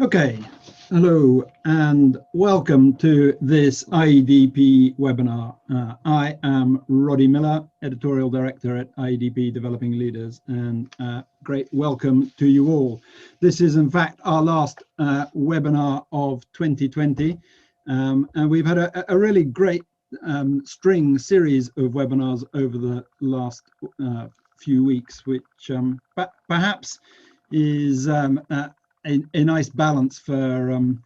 Okay, hello and welcome to this IDP webinar. I am Roddy Miller, Editorial Director at IDP Developing Leaders, and great welcome to you all. This is in fact our last webinar of 2020, and we've had a really great series of webinars over the last few weeks, which perhaps is a nice balance for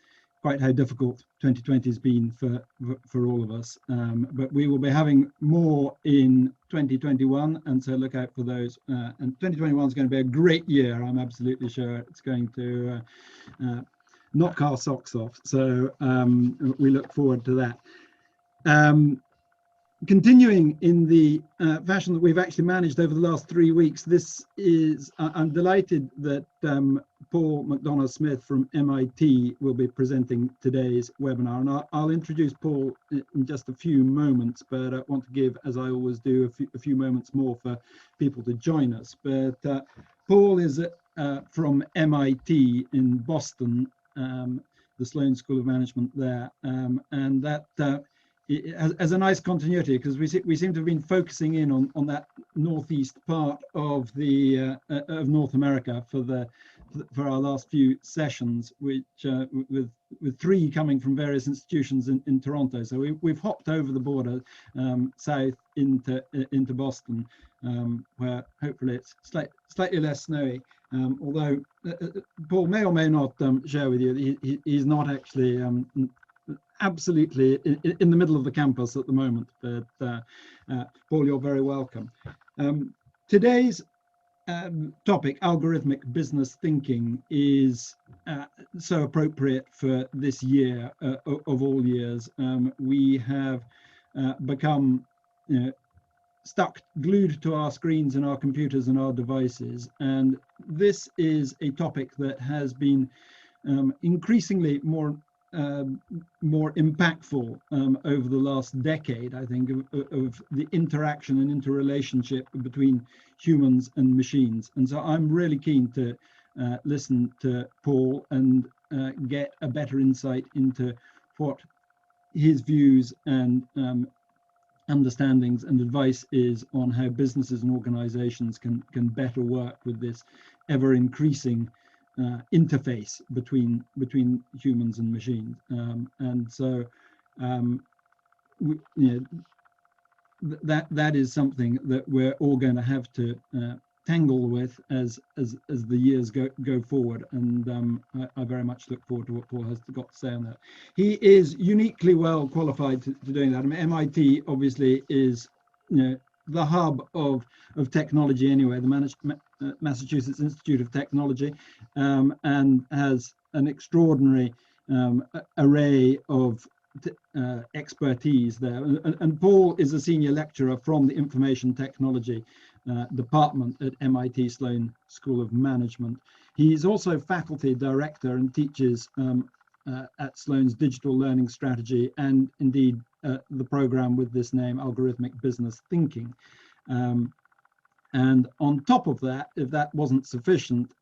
quite how difficult 2020 has been for all of us. But we will be having more in 2021, and so look out for those. And 2021 is going to be a great year. I'm absolutely sure it's going to knock our socks off. So we look forward to that. Continuing in the fashion that we've actually managed over the last 3 weeks, I'm delighted that Paul McDonagh-Smith from MIT will be presenting today's webinar, and I'll introduce Paul in just a few moments, but I want to give, as I always do, a few moments more for people to join us. But Paul is from MIT in Boston, the Sloan School of Management there, and that as a nice continuity, because we seem to have been focusing in on that northeast part of the of North America for our last few sessions, which with 3 coming from various institutions in Toronto. So we've hopped over the border south into Boston, where hopefully it's slightly less snowy. Although Paul may or may not share with you, he's not actually absolutely in the middle of the campus at the moment, but Paul, you're very welcome. Today's topic, algorithmic business thinking, is so appropriate for this year of all years. We have become glued to our screens and our computers and our devices, and this is a topic that has been increasingly more impactful over the last decade, I think, of the interaction and interrelationship between humans and machines. And so I'm really keen to listen to Paul and get a better insight into what his views and understandings and advice is on how businesses and organizations can better work with this ever increasing interface between humans and machines, and so that is something that we're all going to have to tangle with as the years go forward, and I very much look forward to what Paul has got to say on that. He is uniquely well qualified to doing that. I mean, MIT obviously is the hub of technology anyway, the Massachusetts Institute of Technology, and has an extraordinary array of expertise there. And Paul is a senior lecturer from the Information Technology department at MIT Sloan School of Management. He's also faculty director and teaches at Sloan's Digital Learning Strategy, and indeed the program with this name, Algorithmic Business Thinking. And on top of that, if that wasn't sufficient,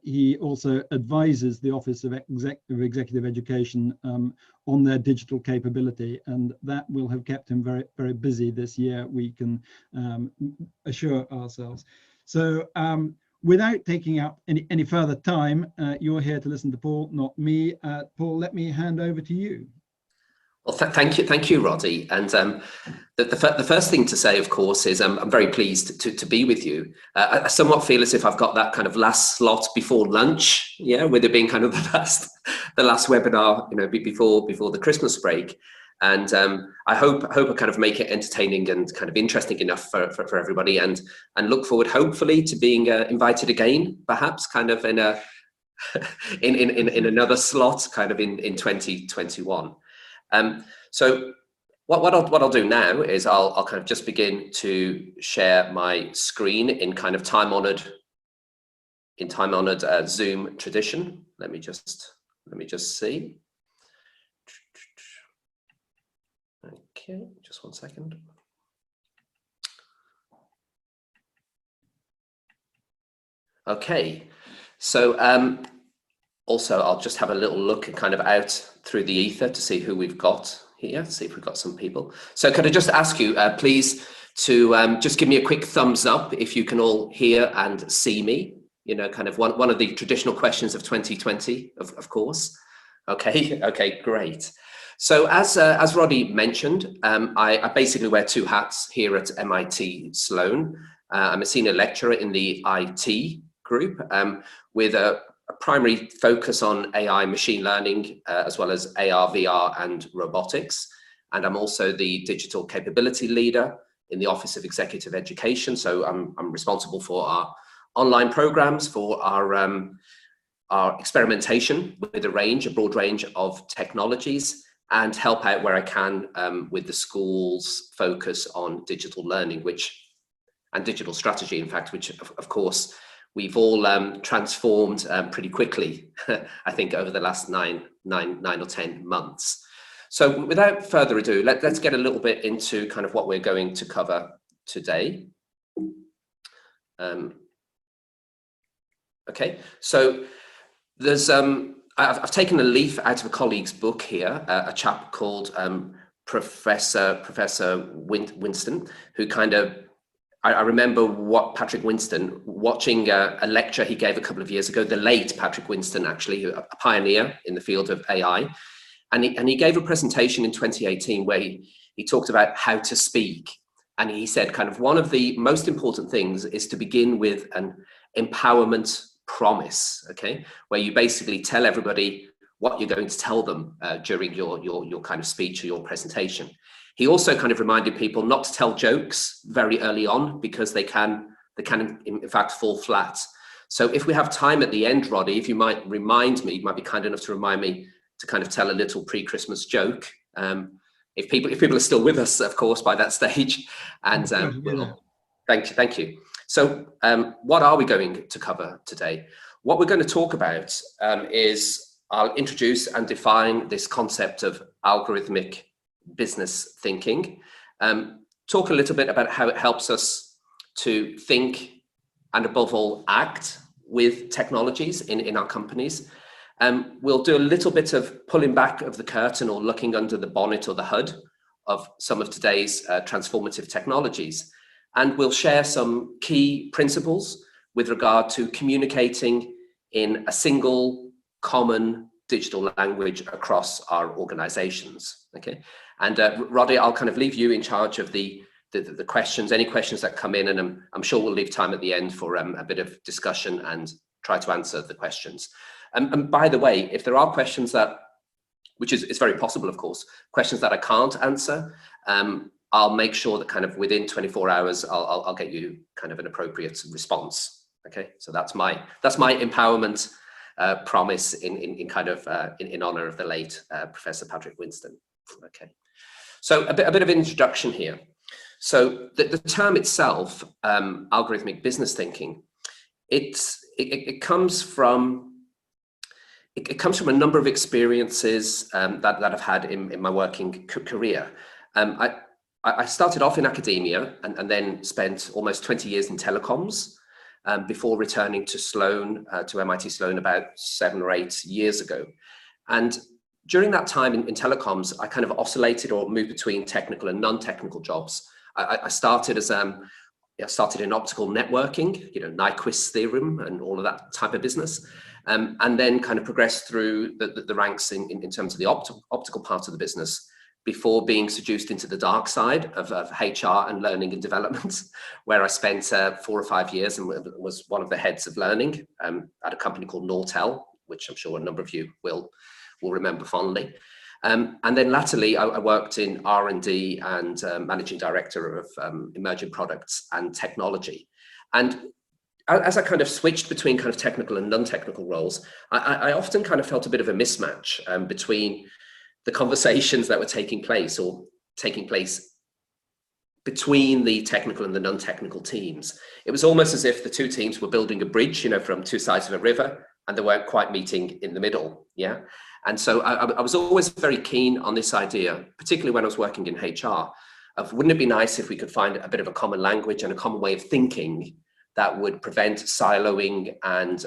he also advises the Office of Executive Education on their digital capability, and that will have kept him very, very busy this year, we can assure ourselves. So without taking up any further time, you're here to listen to Paul, not me. Paul, let me hand over to you. Well, thank you, Roddy. And the first thing to say, of course, is I'm very pleased to be with you. I somewhat feel as if I've got that kind of last slot before lunch, yeah, with it being kind of the last webinar, before the Christmas break. And I hope I kind of make it entertaining and kind of interesting enough for everybody, and look forward, hopefully, to being invited again, perhaps kind of in another slot, kind of in 2021. So what I'll do now is I'll kind of just begin to share my screen in kind of time-honored in time-honored Zoom tradition. Let me just see. Okay, just one second. Okay, so also I'll just have a little look kind of out through the ether to see who we've got here, see if we've got some people. So could I just ask you, please, to just give me a quick thumbs up if you can all hear and see me. You know, kind of one of the traditional questions of 2020, of course. Okay, okay, great. So as Roddy mentioned, I basically wear two hats here at MIT Sloan. I'm a senior lecturer in the IT group with a primary focus on AI, machine learning, as well as AR, VR, and robotics. And I'm also the digital capability leader in the Office of Executive Education. So I'm responsible for our online programs, for our experimentation with a broad range of technologies, and help out where I can with the school's focus on digital learning, and digital strategy, in fact, which of course we've all transformed pretty quickly, I think, over the last nine or 10 months. So without further ado, let's get a little bit into kind of what we're going to cover today. Okay, so there's I've taken a leaf out of a colleague's book here, a chap called Professor Winston, who kind of, I remember what Patrick Winston, watching a lecture he gave a couple of years ago, the late Patrick Winston, actually, a pioneer in the field of AI. And he gave a presentation in 2018 where he talked about how to speak. And he said kind of one of the most important things is to begin with an empowerment promise, okay, where you basically tell everybody what you're going to tell them during your kind of speech or your presentation. He also kind of reminded people not to tell jokes very early on because they can in fact fall flat. So if we have time at the end, Roddy, if you might remind me, you might be kind enough to remind me to kind of tell a little pre-Christmas joke. If people are still with us, of course, by that stage. And thank you. So what are we going to cover today? What we're going to talk about is I'll introduce and define this concept of algorithmic business thinking. Talk a little bit about how it helps us to think and above all act with technologies in our companies. We'll do a little bit of pulling back of the curtain or looking under the bonnet or the hood of some of today's transformative technologies. And we'll share some key principles with regard to communicating in a single common digital language across our organizations. Okay. And Roddy, I'll kind of leave you in charge of the questions, any questions that come in, and I'm sure we'll leave time at the end for a bit of discussion and try to answer the questions. And by the way, if there are questions which is very possible, of course, questions that I can't answer, I'll make sure that kind of within 24 hours, I'll get you kind of an appropriate response. Okay, so that's my empowerment promise in kind of in honor of the late Professor Patrick Winston. Okay, so a bit of introduction here. So the term itself, algorithmic business thinking, it comes from a number of experiences that I've had in my working career. I started off in academia and then spent almost 20 years in telecoms before returning to Sloan, to MIT Sloan about 7 or 8 years ago. And during that time in telecoms, I kind of oscillated or moved between technical and non-technical jobs. I started in optical networking, you know, Nyquist's theorem and all of that type of business. And then kind of progressed through the ranks in terms of the optical part of the business before being seduced into the dark side of HR and learning and development, where I spent 4 or 5 years and was one of the heads of learning at a company called Nortel, which I'm sure a number of you will remember fondly. And then latterly, I worked in R&D and managing director of emerging products and technology. And as I kind of switched between kind of technical and non-technical roles, I often kind of felt a bit of a mismatch between the conversations that were taking place between the technical and the non-technical teams. It was almost as if the two teams were building a bridge, you know, from two sides of a river, and they weren't quite meeting in the middle. Yeah. And so I was always very keen on this idea, particularly when I was working in HR, of wouldn't it be nice if we could find a bit of a common language and a common way of thinking that would prevent siloing and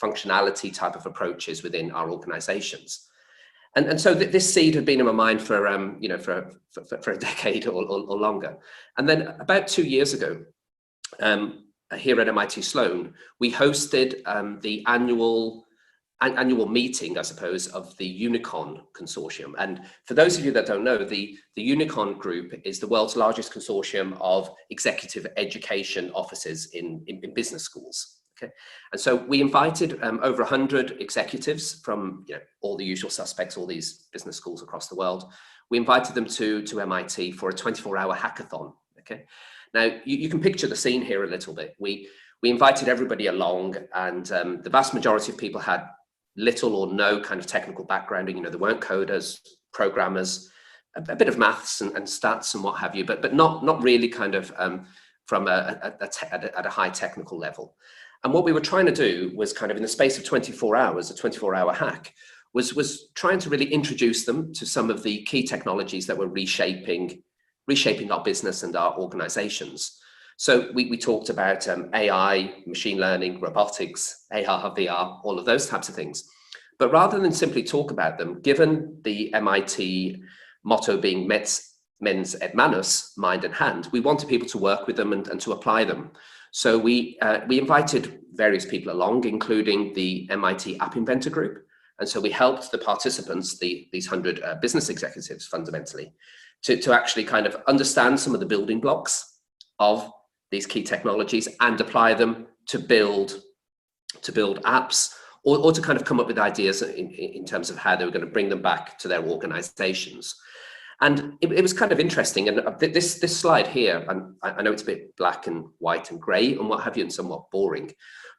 functionality type of approaches within our organizations. And so this seed had been in my mind for you know, for a decade or longer. And then about 2 years ago, here at MIT Sloan, we hosted the annual meeting, I suppose, of the Unicorn Consortium. And for those of you that don't know, the Unicorn Group is the world's largest consortium of executive education offices in business schools. Okay, and so we invited over 100 executives from, you know, all the usual suspects, all these business schools across the world. We invited them to MIT for a 24-hour hackathon. Okay, now you can picture the scene here a little bit. We invited everybody along, and the vast majority of people had little or no kind of technical background. You know, they weren't coders, programmers, a bit of maths and stats and what have you, but not really kind of from at a high technical level. And what we were trying to do was kind of in the space of 24 hours, a 24-hour hack, was trying to really introduce them to some of the key technologies that were reshaping our business and our organizations. So we talked about AI, machine learning, robotics, AR, VR, all of those types of things. But rather than simply talk about them, given the MIT motto being mens et manus, mind and hand, we wanted people to work with them and to apply them. So we invited various people along, including the MIT App Inventor Group. And so we helped the participants, these 100 business executives fundamentally, to actually kind of understand some of the building blocks of these key technologies and apply them to build apps or to kind of come up with ideas in terms of how they were going to bring them back to their organizations. And it was kind of interesting. And this slide here, and I know it's a bit black and white and gray and what have you, and somewhat boring,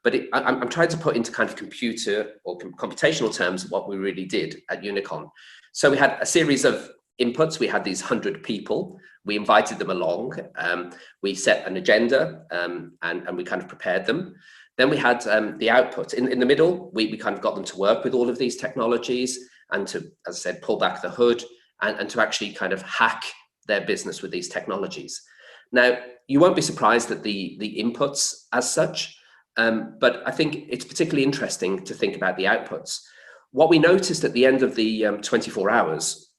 but I'm trying to put into kind of computer or computational terms what we really did at Unicorn. So we had a series of inputs. We had these 100 people. We invited them along. We set an agenda and we kind of prepared them. Then we had the output. In the middle, we kind of got them to work with all of these technologies and to, as I said, pull back the hood and to actually kind of hack their business with these technologies. Now, you won't be surprised at the inputs as such, but I think it's particularly interesting to think about the outputs. What we noticed at the end of the 24 hours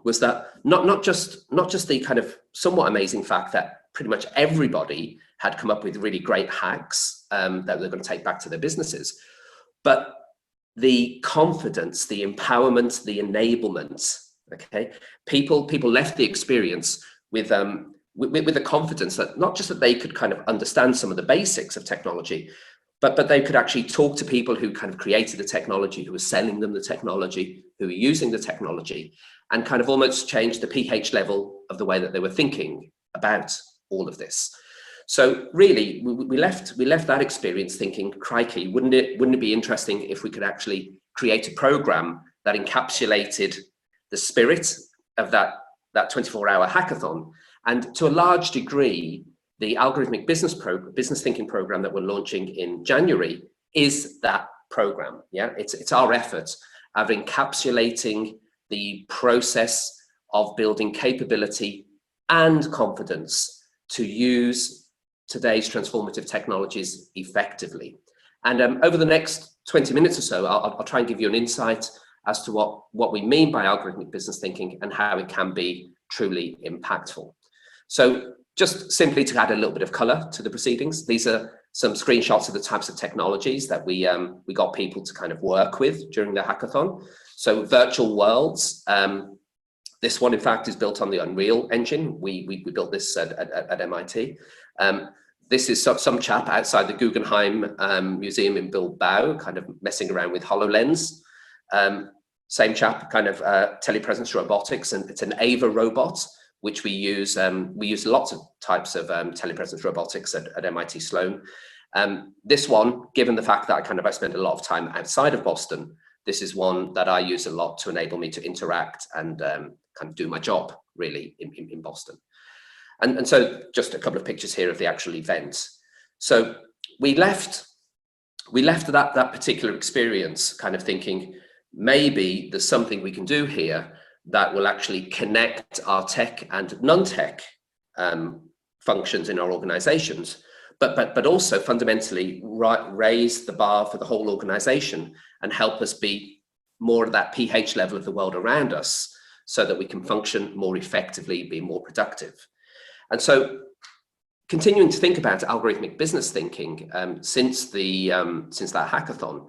was that not just the kind of somewhat amazing fact that pretty much everybody had come up with really great hacks that they're going to take back to their businesses, but the confidence, the empowerment, the enablement. Okay, people left the experience with the confidence that not just that they could kind of understand some of the basics of technology, but they could actually talk to people who kind of created the technology, who were selling them the technology, who were using the technology, and kind of almost change the pH level of the way that they were thinking about all of this. So really, we left that experience thinking, crikey, wouldn't it be interesting if we could actually create a program that encapsulated the spirit of that 24-hour hackathon, and to a large degree, the algorithmic business thinking program that we're launching in January is that program. Yeah, it's our effort of encapsulating the process of building capability and confidence to use today's transformative technologies effectively. And over the next 20 minutes or so, I'll try and give you an insight as to what we mean by algorithmic business thinking and how it can be truly impactful. So just simply to add a little bit of color to the proceedings, these are some screenshots of the types of technologies that we got people to kind of work with during the hackathon. So virtual worlds. This one, in fact, is built on the Unreal Engine. We built this at MIT. This is some chap outside the Guggenheim Museum in Bilbao, kind of messing around with HoloLens. Same chap, kind of telepresence robotics, and it's an Ava robot, which we use. We use lots of types of telepresence robotics at MIT Sloan. This one, given the fact that I spend a lot of time outside of Boston, this is one that I use a lot to enable me to interact and kind of do my job really in Boston. And so just a couple of pictures here of the actual event. So we left that particular experience kind of thinking, maybe there's something we can do here that will actually connect our tech and non-tech functions in our organizations, but also fundamentally raise the bar for the whole organization and help us be more at that pH level of the world around us so that we can function more effectively, be more productive. And so continuing to think about algorithmic business thinking since that hackathon,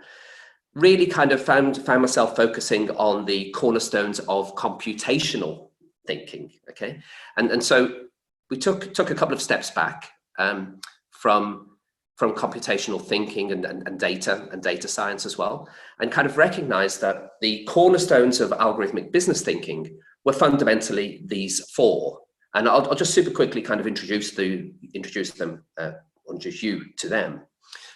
really kind of found myself focusing on the cornerstones of computational thinking, okay? And so we took a couple of steps back from computational thinking and data science as well, and kind of recognized that the cornerstones of algorithmic business thinking were fundamentally these four. And I'll just super quickly kind of introduce you to them.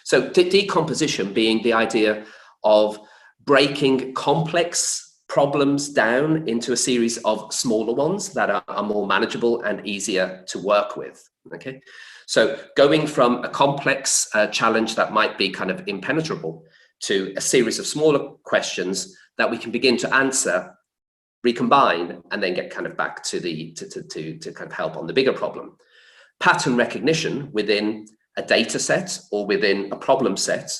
So decomposition being the idea of breaking complex problems down into a series of smaller ones that are more manageable and easier to work with, okay? So going from a complex challenge that might be kind of impenetrable to a series of smaller questions that we can begin to answer, recombine, and then get kind of back to kind of help on the bigger problem. Pattern recognition within a data set or within a problem set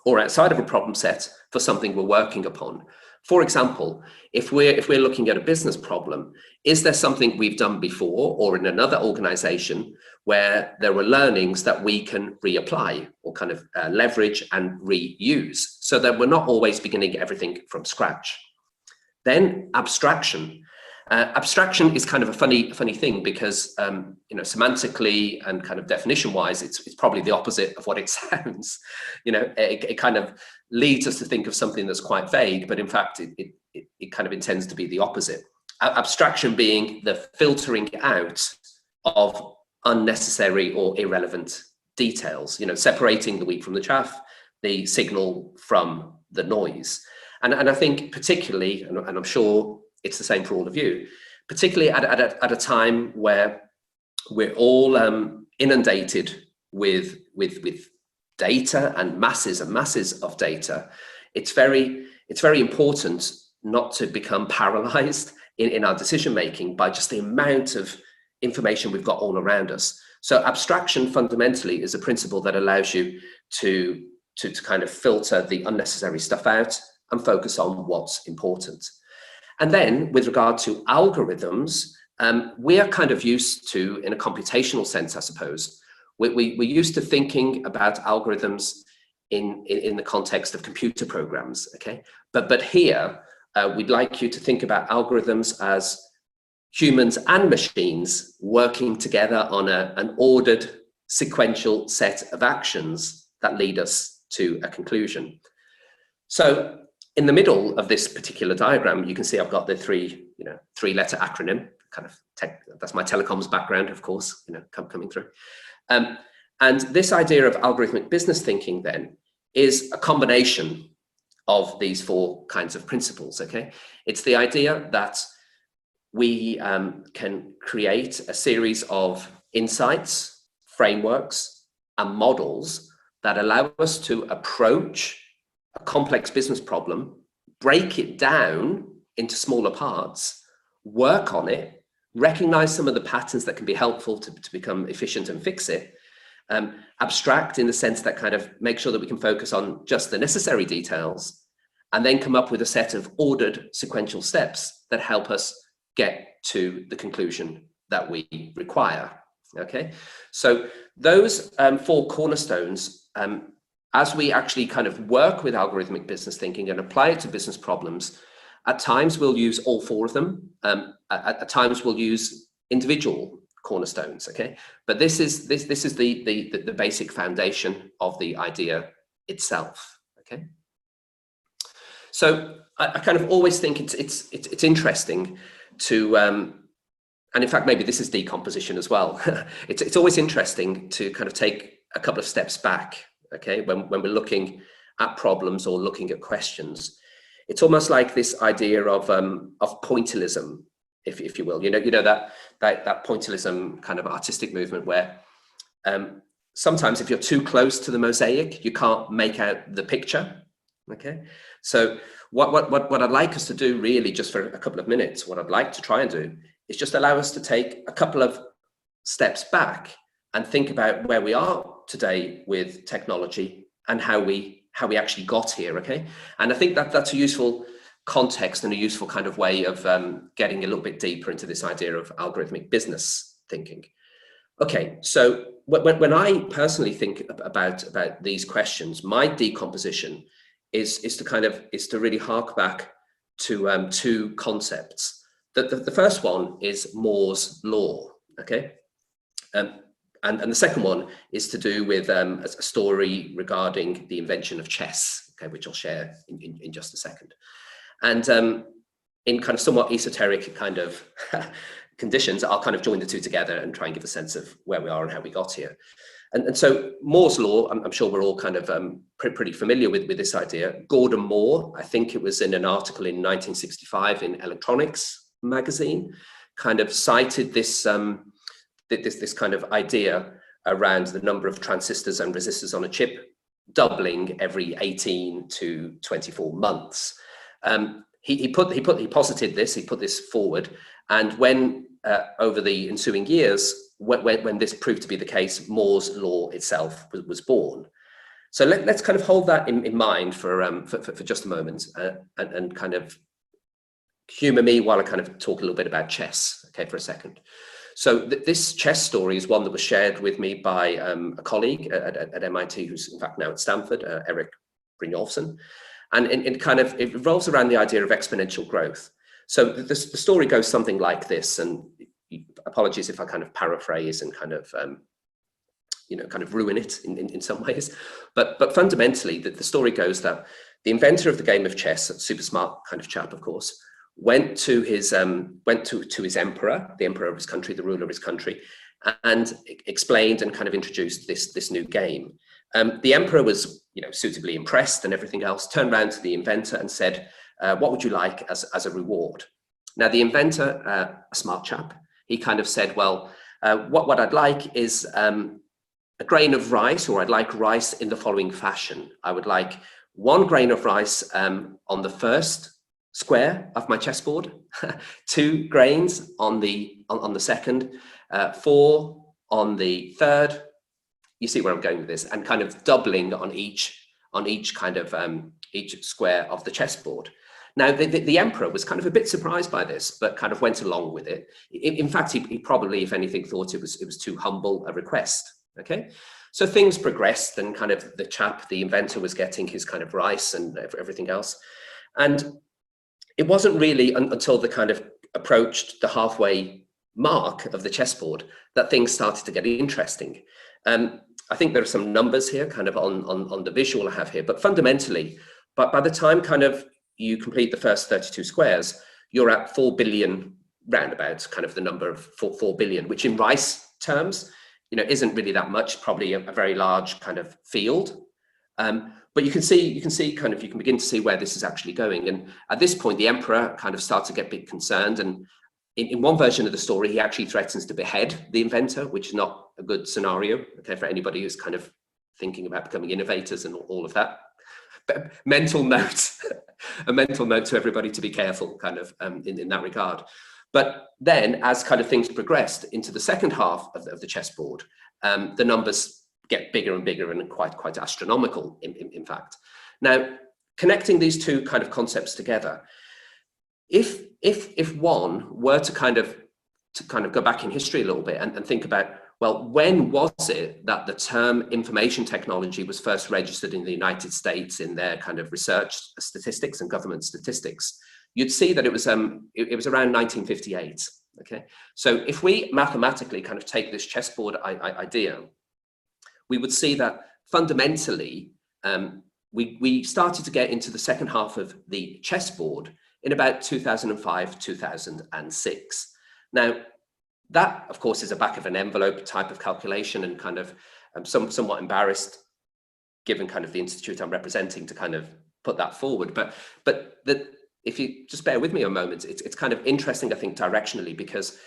or outside of a problem set for something we're working upon. For example, if we're looking at a business problem, is there something we've done before or in another organization where there were learnings that we can reapply or kind of leverage and reuse so that we're not always beginning everything from scratch? Then abstraction. Abstraction is kind of a funny thing because semantically and kind of definition wise, it's probably the opposite of what it sounds. It kind of leads us to think of something that's quite vague, but in fact it kind of intends to be the opposite. Abstraction being the filtering out of unnecessary or irrelevant details, separating the wheat from the chaff, the signal from the noise. And I think particularly, and I'm sure it's the same for all of you, particularly at a time where we're all inundated with data and masses of data, it's very important not to become paralyzed in our decision making by just the amount of information we've got all around us. So abstraction fundamentally is a principle that allows you to kind of filter the unnecessary stuff out and focus on what's important. And then with regard to algorithms, we are kind of used to, in a computational sense, I suppose, we're used to thinking about algorithms in the context of computer programs, okay? But here, we'd like you to think about algorithms as humans and machines working together on an ordered sequential set of actions that lead us to a conclusion. So in the middle of this particular diagram, you can see I've got the three-letter acronym, kind of that's my telecoms background, of course, coming through. And this idea of algorithmic business thinking then is a combination of these four kinds of principles, okay? It's the idea that we can create a series of insights, frameworks, and models that allow us to approach a complex business problem, break it down into smaller parts, work on it, recognize some of the patterns that can be helpful to become efficient and fix it, abstract in the sense that kind of make sure that we can focus on just the necessary details, and then come up with a set of ordered sequential steps that help us get to the conclusion that we require, okay? So those four cornerstones, as we actually kind of work with algorithmic business thinking and apply it to business problems, at times we'll use all four of them. At times we'll use individual cornerstones, okay? But this is the basic foundation of the idea itself, okay? So I kind of always think it's interesting to, and in fact maybe this is decomposition as well. It's always interesting to kind of take a couple of steps back. Okay, when we're looking at problems or looking at questions, it's almost like this idea of pointillism. if you will. You know that pointillism kind of artistic movement where sometimes if you're too close to the mosaic, you can't make out the picture. Okay, so what I'd like us to do really, just for a couple of minutes, what I'd like to try and do is just allow us to take a couple of steps back and think about where we are today with technology and how we actually got here. Okay, and I think that that's a useful context and a useful kind of way of getting a little bit deeper into this idea of algorithmic business thinking. Okay, so when I personally think about these questions, my decomposition is to really hark back to two concepts. The first one is Moore's law. Okay, and the second one is to do with a story regarding the invention of chess. Okay, which I'll share in just a second. And in kind of somewhat esoteric kind of conditions, I'll kind of join the two together and try and give a sense of where we are and how we got here. And so Moore's law, I'm sure we're all kind of pretty familiar with this idea. Gordon Moore, I think it was in an article in 1965 in Electronics magazine, kind of cited this this kind of idea around the number of transistors and resistors on a chip doubling every 18 to 24 months. He posited this, he put this forward, and when over the ensuing years, when this proved to be the case, Moore's law itself was born. So let's kind of hold that in mind for just a moment, and kind of humor me while I kind of talk a little bit about chess, okay, for a second. So this chess story is one that was shared with me by a colleague at MIT, who's in fact now at Stanford, Eric Brynjolfsson. And it revolves around the idea of exponential growth. So the story goes something like this, and apologies if I kind of paraphrase and kind of ruin it in some ways. But fundamentally, the story goes that the inventor of the game of chess, a super smart kind of chap, of course, went to his emperor, the emperor of his country, the ruler of his country, and explained and kind of introduced this new game. The emperor was, suitably impressed and everything else, turned around to the inventor and said, what would you like as a reward? Now, the inventor, a smart chap, he kind of said, well, what I'd like is a grain of rice, or I'd like rice in the following fashion. I would like 1 grain of rice on the first square of my chessboard, 2 grains on the second, 4 on the third. You see where I'm going with this, and kind of doubling on each kind of each square of the chessboard. Now, the emperor was kind of a bit surprised by this, but kind of went along with it. In fact, he probably, if anything, thought it was too humble a request. Okay, so things progressed, and kind of the inventor was getting his kind of rice and everything else, and it wasn't really until they kind of approached the halfway mark of the chessboard that things started to get interesting. I think there are some numbers here kind of on the visual I have here, but fundamentally, by the time kind of you complete the first 32 squares, you're at 4 billion roundabouts, kind of the number of 4 billion, which in rice terms, isn't really that much, probably a very large kind of field. But you can begin to see where this is actually going. And at this point, the emperor kind of starts to get a bit concerned. And in one version of the story, he actually threatens to behead the inventor, which is not a good scenario, okay, for anybody who's kind of thinking about becoming innovators and all of that. But mental note, a mental note to everybody to be careful, kind of in that regard. But then, as kind of things progressed into the second half of the chessboard, the numbers get bigger and bigger and quite astronomical, in fact. Now, connecting these two kind of concepts together, if one were to kind of go back in history a little bit and think about, well, when was it that the term information technology was first registered in the United States in their kind of research statistics and government statistics? You'd see that it was around 1958. Okay, so if we mathematically kind of take this chessboard idea, we would see that fundamentally we started to get into the second half of the chessboard in about 2005, 2006. Now, that, of course, is a back of an envelope type of calculation, and kind of somewhat embarrassed, given kind of the institute I'm representing, to kind of put that forward. But if you just bear with me a moment, it's kind of interesting, I think, directionally, because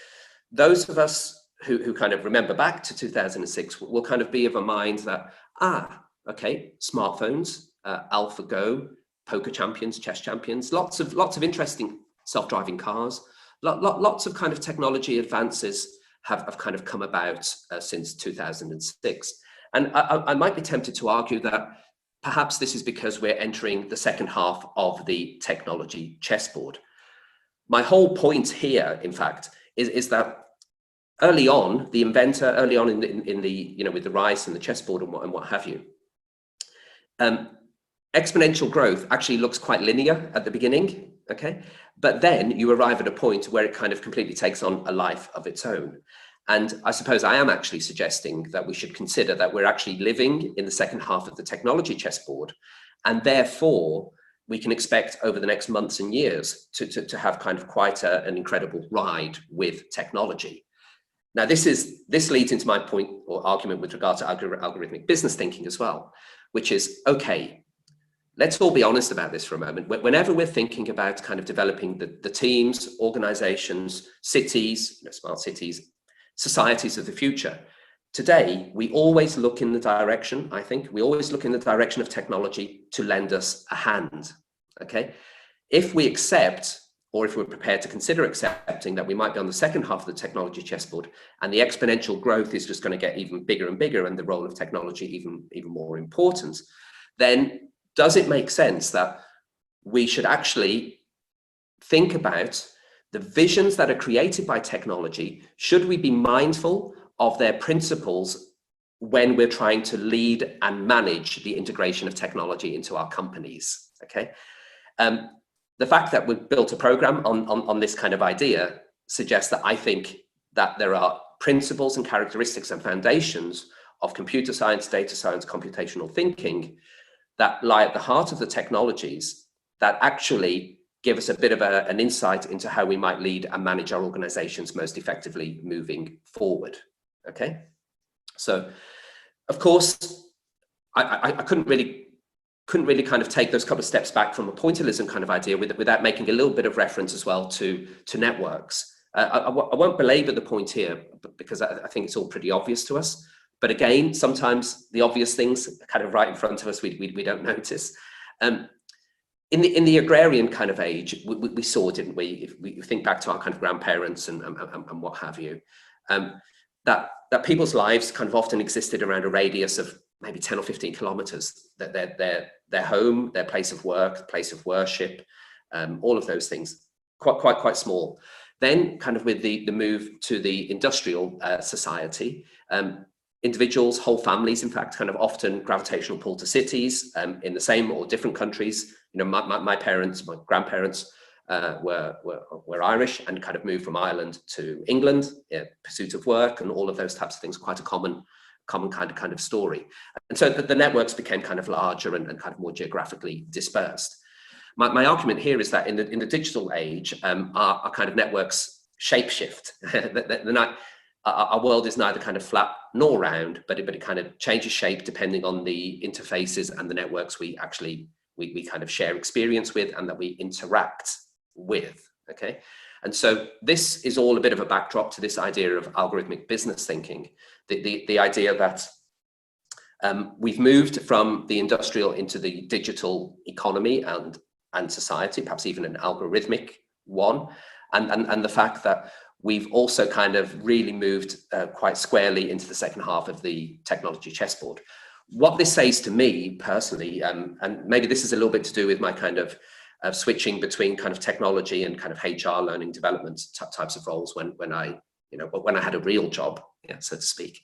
those of us who kind of remember back to 2006 will kind of be of a mind that, okay, smartphones, AlphaGo, poker champions, chess champions, lots of interesting self-driving cars, lots of kind of technology advances have kind of come about since 2006. And I might be tempted to argue that perhaps this is because we're entering the second half of the technology chessboard. My whole point here, in fact, is that early on, the inventor, early on in the, you know, with the rise and the chessboard and what have you, exponential growth actually looks quite linear at the beginning, okay? But then you arrive at a point where it kind of completely takes on a life of its own. And I suppose I am actually suggesting that we should consider that we're actually living in the second half of the technology chessboard, and therefore we can expect over the next months and years to have kind of quite an incredible ride with technology. Now, this leads into my point or argument with regard to algorithmic business thinking as well, which is, okay, let's all be honest about this for a moment. Whenever we're thinking about kind of developing the teams, organizations, cities, you know, smart cities, societies of the future, today, we always look in the direction, I think, we always look in the direction of technology to lend us a hand, okay? If we accept, or if we're prepared to consider accepting that we might be on the second half of the technology chessboard and the exponential growth is just going to get even bigger and bigger and the role of technology even more important, then does it make sense that we should actually think about the visions that are created by technology? Should we be mindful of their principles when we're trying to lead and manage the integration of technology into our companies, okay? The fact that we've built a program on this kind of idea suggests that I think that there are principles and characteristics and foundations of computer science, data science, computational thinking that lie at the heart of the technologies that actually give us a bit of an insight into how we might lead and manage our organizations most effectively moving forward, okay? So, of course, I couldn't really kind of take those couple of steps back from a pointillism kind of idea without making a little bit of reference as well to networks. I won't belabor the point here because I think it's all pretty obvious to us. But again, sometimes the obvious things are kind of right in front of us, we don't notice. In the agrarian kind of age, we saw, didn't we? If we think back to our kind of grandparents and what have you, that people's lives kind of often existed around a radius of maybe 10 or 15 kilometers. That their home, their place of work, place of worship, all of those things, quite small. Then, kind of with the move to the industrial society, individuals, whole families, in fact, kind of often gravitational pull to cities in the same or different countries. You know, my parents, my grandparents were Irish and kind of moved from Ireland to England, pursuit of work and all of those types of things, quite a common kind of story. And so the networks became kind of larger and kind of more geographically dispersed. My argument here is that in the digital age, our kind of networks shapeshift. Our world is neither kind of flat nor round, but it kind of changes shape depending on the interfaces and the networks we actually we kind of share experience with and that we interact with, okay? And so this is all a bit of a backdrop to this idea of algorithmic business thinking, the idea that we've moved from the industrial into the digital economy and society, perhaps even an algorithmic one, and the fact that we've also kind of really moved quite squarely into the second half of the technology chessboard. What this says to me personally, and maybe this is a little bit to do with my kind of switching between kind of technology and kind of HR, learning development types of roles when I had a real job, so to speak,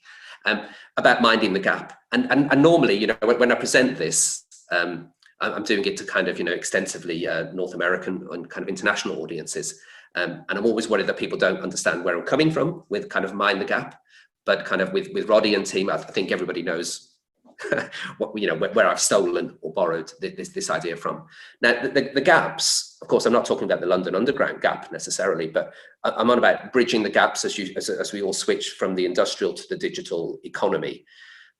about minding the gap. And normally, when I present this, I'm doing it to kind of, extensively North American and kind of international audiences. And I'm always worried that people don't understand where I'm coming from with kind of mind the gap. But kind of with Roddy and team, I think everybody knows where I've stolen or borrowed this idea from. Now, the gaps, of course, I'm not talking about the London Underground gap necessarily, but I'm on about bridging the gaps as we all switch from the industrial to the digital economy.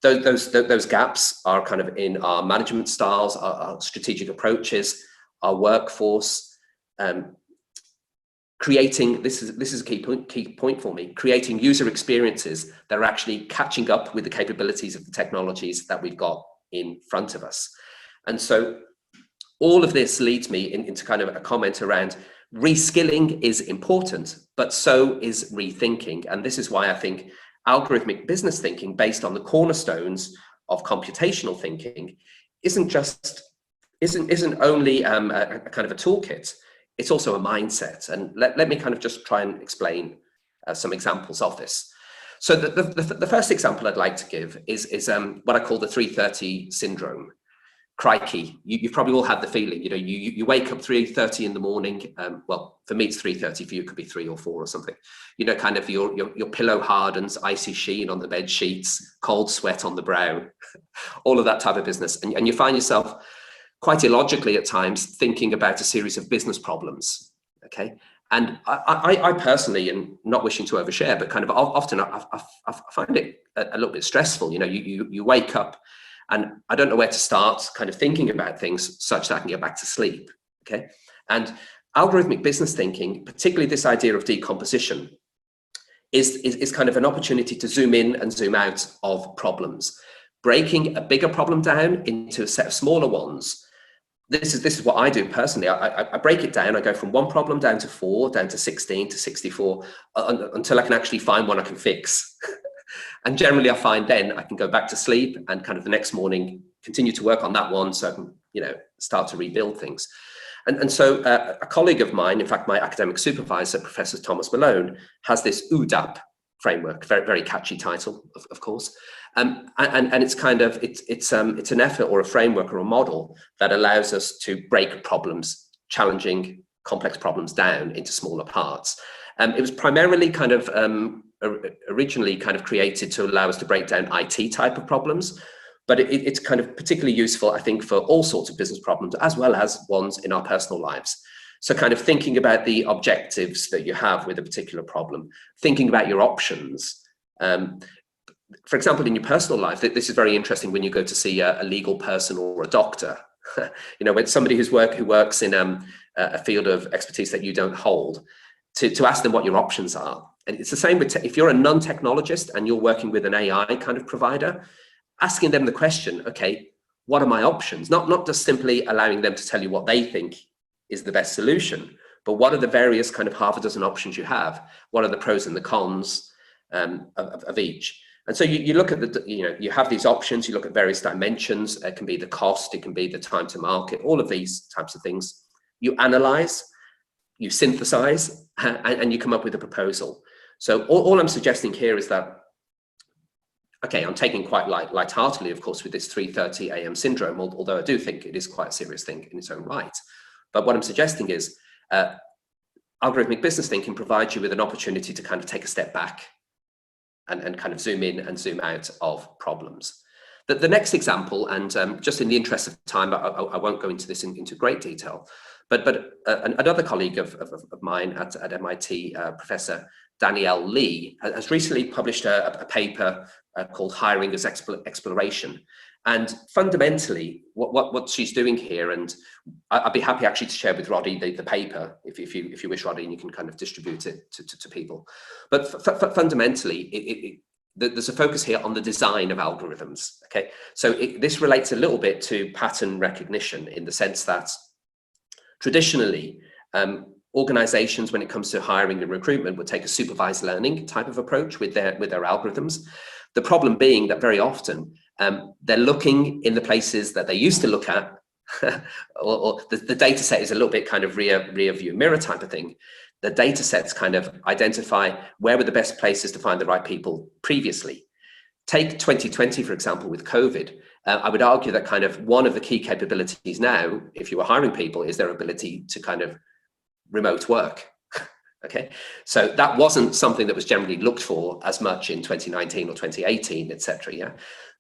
Those gaps are kind of in our management styles, our strategic approaches, our workforce, creating, this is a key point for me, creating user experiences that are actually catching up with the capabilities of the technologies that we've got in front of us. And so all of this leads me into kind of a comment around reskilling is important, but so is rethinking. And this is why I think algorithmic business thinking based on the cornerstones of computational thinking isn't only a kind of a toolkit, it's also a mindset. And let me kind of just try and explain some examples of this. So the first example I'd like to give is what I call the 3:30 syndrome. Crikey, you've probably all had the feeling, you wake up 3:30 in the morning. Well, for me it's 3:30, for you it could be 3 or 4 or something. Kind of your pillow hardens, icy sheen on the bed sheets, cold sweat on the brow, all of that type of business. And you find yourself quite illogically at times thinking about a series of business problems, okay? And I personally, and not wishing to overshare, but kind of often I find it a little bit stressful. You wake up and I don't know where to start kind of thinking about things such that I can get back to sleep, okay? And algorithmic business thinking, particularly this idea of decomposition, is kind of an opportunity to zoom in and zoom out of problems, breaking a bigger problem down into a set of smaller ones. This is what I do personally. I break it down. I go from one problem down to 4, down to 16, to 64, until I can actually find one I can fix. And generally I find then I can go back to sleep and kind of the next morning continue to work on that one so I can, start to rebuild things. And so a colleague of mine, in fact, my academic supervisor, Professor Thomas Malone, has this UDAP framework, very, very catchy title, of course. And it's kind of, it's an effort or a framework or a model that allows us to break problems, challenging complex problems down into smaller parts. It was primarily kind of originally kind of created to allow us to break down IT type of problems, but it's kind of particularly useful, I think, for all sorts of business problems, as well as ones in our personal lives. So kind of thinking about the objectives that you have with a particular problem, thinking about your options. For example, in your personal life, this is very interesting when you go to see a legal person or a doctor. When somebody who works in a field of expertise that you don't hold, to ask them what your options are. And it's the same with if you're a non-technologist and you're working with an AI kind of provider, asking them the question, okay, what are my options? Not just simply allowing them to tell you what they think is the best solution, but what are the various kind of half a dozen options you have? What are the pros and the cons of each? And so you look at you have these options, you look at various dimensions. It can be the cost, it can be the time to market, all of these types of things. You analyze, you synthesize, and you come up with a proposal. So all I'm suggesting here is that, okay, I'm taking quite lightheartedly, of course, with this 3:30 a.m. syndrome, although I do think it is quite a serious thing in its own right. But what I'm suggesting is algorithmic business thinking provides you with an opportunity to kind of take a step back and kind of zoom in and zoom out of problems. The next example, and just in the interest of time, I won't go into this into great detail, but another colleague of mine at MIT, Professor Danielle Lee, has recently published a paper called Hiring as Exploration. And fundamentally, what she's doing here, and I'd be happy actually to share with Roddy the paper, if you wish, Roddy, and you can kind of distribute it to people. But fundamentally, there's a focus here on the design of algorithms. Okay, so this relates a little bit to pattern recognition in the sense that traditionally, organizations, when it comes to hiring and recruitment, would take a supervised learning type of approach with their algorithms. The problem being that very often they're looking in the places that they used to look at, or the data set is a little bit kind of rear view mirror type of thing. The data sets kind of identify where were the best places to find the right people previously. Take 2020, for example, with COVID. I would argue that kind of one of the key capabilities now, if you were hiring people, is their ability to kind of remote work. Okay, so that wasn't something that was generally looked for as much in 2019 or 2018, etc. Yeah,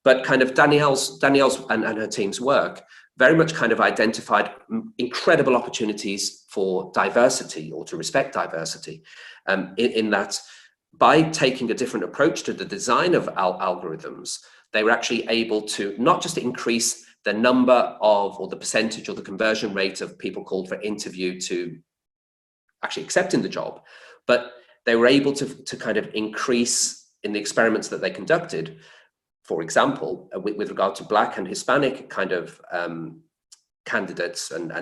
but kind of Danielle's and her team's work very much kind of identified incredible opportunities for diversity, or to respect diversity, in that by taking a different approach to the design of algorithms, they were actually able to not just increase the number of, or the percentage, or the conversion rate of people called for interview to actually accepting the job, but they were able to kind of increase in the experiments that they conducted. For example, with regard to Black and Hispanic kind of candidates and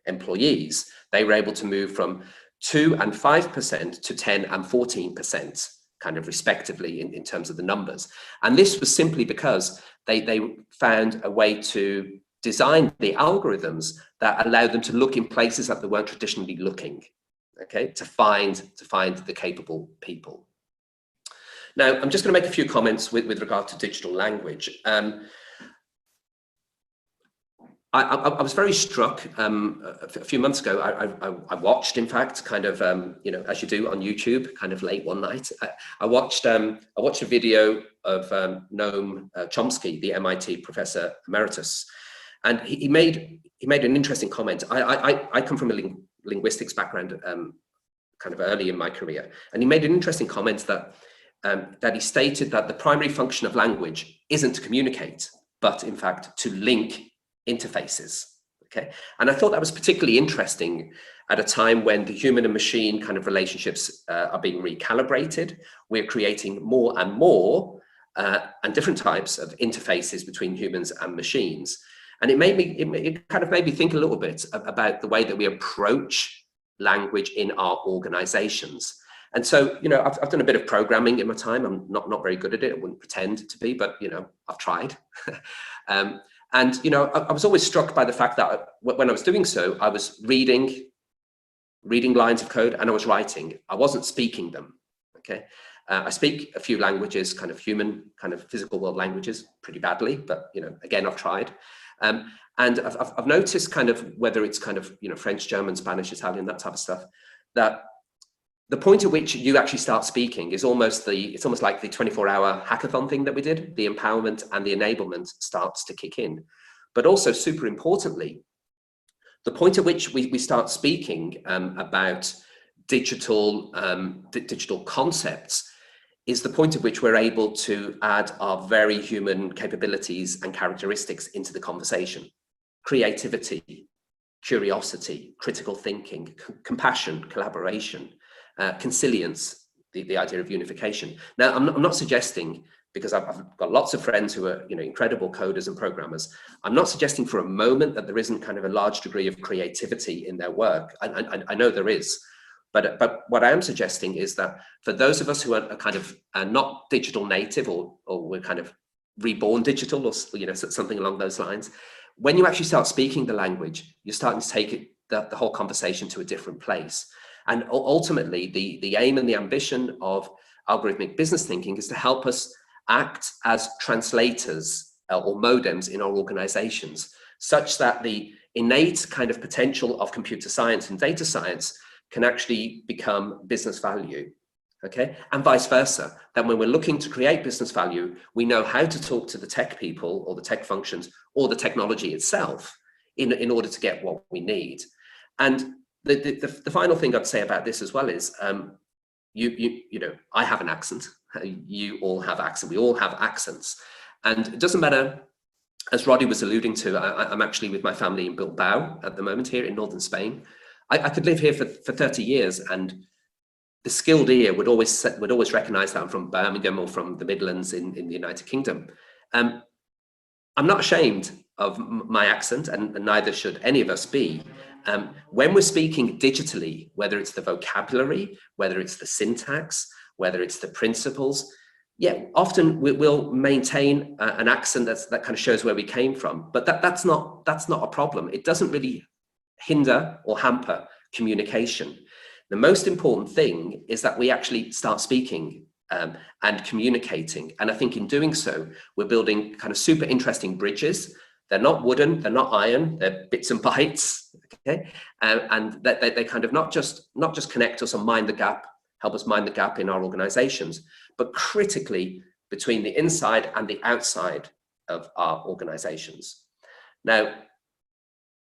employees, they were able to move from 2 and 5% to 10 and 14%, kind of respectively in terms of the numbers. And this was simply because they found a way to design the algorithms that allowed them to look in places that they weren't traditionally looking, okay, to find the capable people. Now, I'm just going to make a few comments with regard to digital language. I was very struck a few months ago. I watched, in fact, kind of, you know, as you do on YouTube, kind of late one night. I watched a video of Noam Chomsky, the MIT professor emeritus, and he made an interesting comment. I come from a linguistics background, kind of early in my career, and he made an interesting comment that he stated that the primary function of language isn't to communicate, but in fact to link interfaces. Okay, and I thought that was particularly interesting at a time when the human and machine kind of relationships are being recalibrated. We're creating more and more and different types of interfaces between humans and machines, and it kind of made me think a little bit about the way that we approach language in our organizations. And so, you know, I've done a bit of programming in my time. I'm not very good at it. I wouldn't pretend to be, but, you know, I've tried. And, you know, I was always struck by the fact that when I was doing so, I was reading lines of code and I was writing. I wasn't speaking them, okay? I speak a few languages, kind of human, kind of physical world languages pretty badly, but, you know, again, I've tried. And I've noticed kind of whether it's kind of, you know, French, German, Spanish, Italian, that type of stuff, that the point at which you actually start speaking is almost like the 24-hour hackathon thing that we did. The empowerment and the enablement starts to kick in. But also, super importantly, the point at which we start speaking about digital concepts is the point at which we're able to add our very human capabilities and characteristics into the conversation. Creativity, curiosity, critical thinking, compassion, collaboration, consilience, the idea of unification. Now, I'm not suggesting, because I've got lots of friends who are, you know, incredible coders and programmers, I'm not suggesting for a moment that there isn't kind of a large degree of creativity in their work. I know there is, but what I am suggesting is that for those of us who are kind of not digital native, or we're kind of reborn digital, or, you know, something along those lines, when you actually start speaking the language, you're starting to take the whole conversation to a different place. And ultimately, the aim and the ambition of algorithmic business thinking is to help us act as translators or modems in our organizations, such that the innate kind of potential of computer science and data science can actually become business value, okay? And vice versa, that when we're looking to create business value, we know how to talk to the tech people or the tech functions or the technology itself in order to get what we need. And the final thing I'd say about this as well is, you know, I have an accent, you all have accents, we all have accents. And it doesn't matter, as Roddy was alluding to, I'm actually with my family in Bilbao at the moment here in northern Spain. I could live here for 30 years and the skilled ear would always recognize that I'm from Birmingham or from the Midlands in the United Kingdom. I'm not ashamed of my accent, and neither should any of us be. When we're speaking digitally, whether it's the vocabulary, whether it's the syntax, whether it's the principles, yeah, often we'll maintain an accent that kind of shows where we came from, but that's not a problem. It doesn't really hinder or hamper communication. The most important thing is that we actually start speaking and communicating. And I think in doing so, we're building kind of super interesting bridges. They're not wooden, they're not iron, they're bits and bytes, okay? And they kind of not just connect us and mind the gap, help us mind the gap in our organizations, but critically between the inside and the outside of our organizations. Now,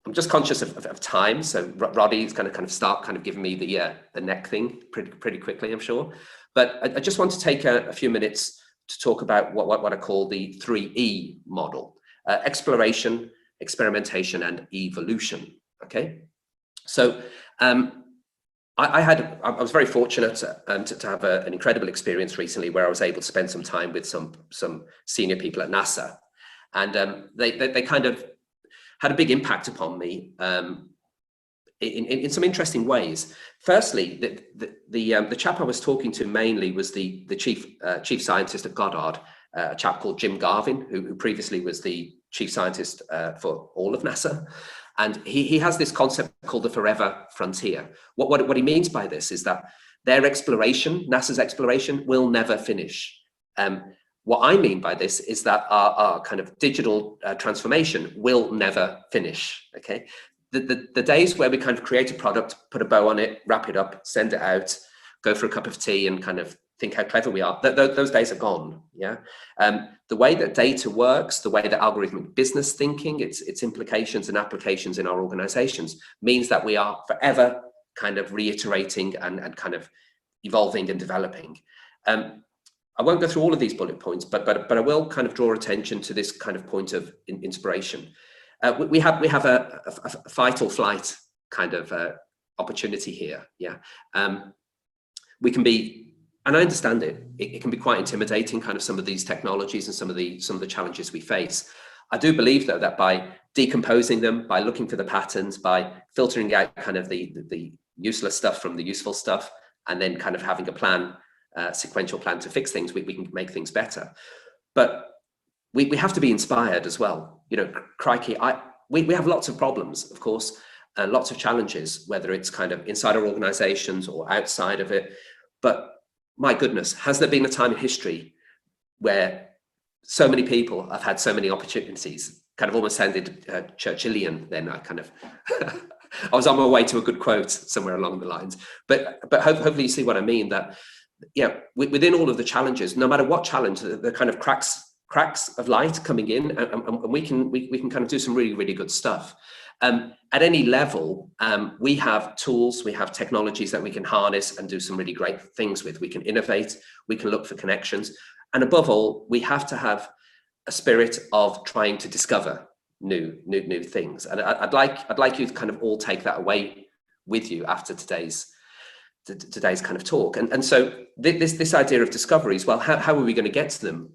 I'm just conscious of time, so Roddy's going to kind of start giving me the neck thing pretty quickly, I'm sure. But I just want to take a few minutes to talk about what I call the 3E model. Exploration, experimentation, and evolution, okay? So I was very fortunate to have an incredible experience recently where I was able to spend some time with some senior people at NASA, and they kind of had a big impact upon me in some interesting ways. Firstly, the chap I was talking to mainly was the chief scientist at Goddard, a chap called Jim Garvin, who previously was the chief scientist for all of NASA. And he has this concept called the forever frontier. What he means by this is that their exploration, NASA's exploration, will never finish. What I mean by this is that our kind of digital transformation will never finish, okay? The days where we kind of create a product, put a bow on it, wrap it up, send it out, go for a cup of tea and kind of think how clever we are, those days are gone, yeah? The way that data works, the way that algorithmic business thinking, its implications and applications in our organizations means that we are forever kind of reiterating and kind of evolving and developing. I won't go through all of these bullet points, but I will kind of draw attention to this kind of point of inspiration. We have a fight or flight kind of opportunity here, yeah. We can be, and I understand it can be quite intimidating, kind of some of these technologies and some of the challenges we face. I do believe though that by decomposing them, by looking for the patterns, by filtering out kind of the useless stuff from the useful stuff, and then kind of having a plan, sequential plan to fix things, we can make things better. But we have to be inspired as well. You know, crikey, we have lots of problems, of course, and lots of challenges, whether it's kind of inside our organizations or outside of it. But my goodness, has there been a time in history where so many people have had so many opportunities? Kind of almost sounded Churchillian then. I kind of, I was on my way to a good quote somewhere along the lines. But hopefully you see what I mean, that, yeah, within all of the challenges, no matter what challenge, the kind of cracks of light coming in, and we can kind of do some really, really good stuff. At any level, we have tools, we have technologies that we can harness and do some really great things with. We can innovate, we can look for connections, and above all, we have to have a spirit of trying to discover new things. And I'd like you to kind of all take that away with you after today's kind of talk. And so this idea of discoveries, well, how are we going to get to them?